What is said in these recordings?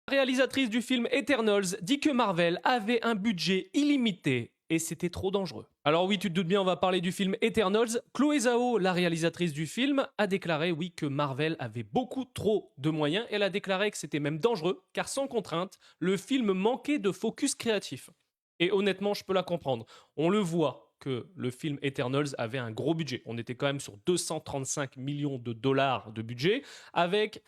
La réalisatrice du film Eternals dit que Marvel avait un budget illimité et c'était trop dangereux. Alors oui, tu te doutes bien, on va parler du film Eternals. Chloé Zhao, la réalisatrice du film, a déclaré oui que Marvel avait beaucoup trop de moyens. Elle a déclaré que c'était même dangereux car sans contrainte, le film manquait de focus créatif. Et honnêtement, je peux la comprendre. On le voit que le film Eternals avait un gros budget. On était quand même sur 235 millions de dollars de budget avec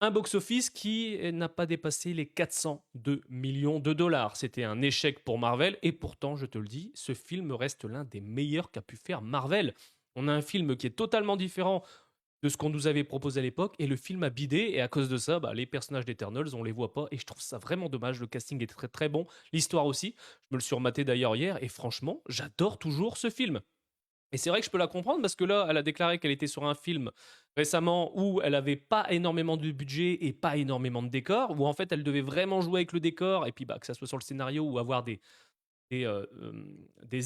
un box-office qui n'a pas dépassé les 402 millions de dollars. C'était un échec pour Marvel et pourtant, je te le dis, ce film reste l'un des meilleurs qu'a pu faire Marvel. On a un film qui est totalement différent de ce qu'on nous avait proposé à l'époque et le film a bidé et à cause de ça, les personnages d'Eternals, on les voit pas et je trouve ça vraiment dommage. Le casting est très très bon, l'histoire aussi. Je me le suis rematé d'ailleurs hier et franchement, j'adore toujours ce film. Et c'est vrai que je peux la comprendre parce que là, elle a déclaré qu'elle était sur un film récemment où elle avait pas énormément de budget et pas énormément de décors, où en fait elle devait vraiment jouer avec le décor et puis que ça soit sur le scénario ou avoir des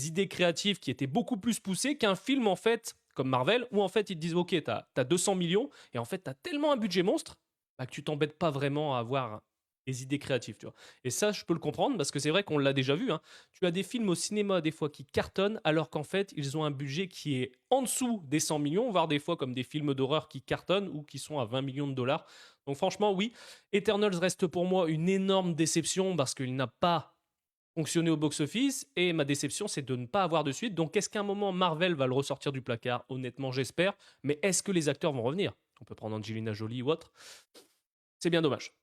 idées créatives qui étaient beaucoup plus poussées qu'un film en fait comme Marvel où en fait ils te disent ok t'as 200 millions et en fait t'as tellement un budget monstre que tu t'embêtes pas vraiment à avoir des idées créatives, tu vois. Et ça, je peux le comprendre parce que c'est vrai qu'on l'a déjà vu, hein. Tu as des films au cinéma des fois qui cartonnent alors qu'en fait ils ont un budget qui est en dessous des 100 millions, voire des fois comme des films d'horreur qui cartonnent ou qui sont à 20 millions de dollars. Donc franchement, oui, Eternals reste pour moi une énorme déception parce qu'il n'a pas fonctionné au box-office et ma déception c'est de ne pas avoir de suite. Donc est-ce qu'à un moment Marvel va le ressortir du placard? Honnêtement, j'espère. Mais est-ce que les acteurs vont revenir? On peut prendre Angelina Jolie ou autre. C'est bien dommage.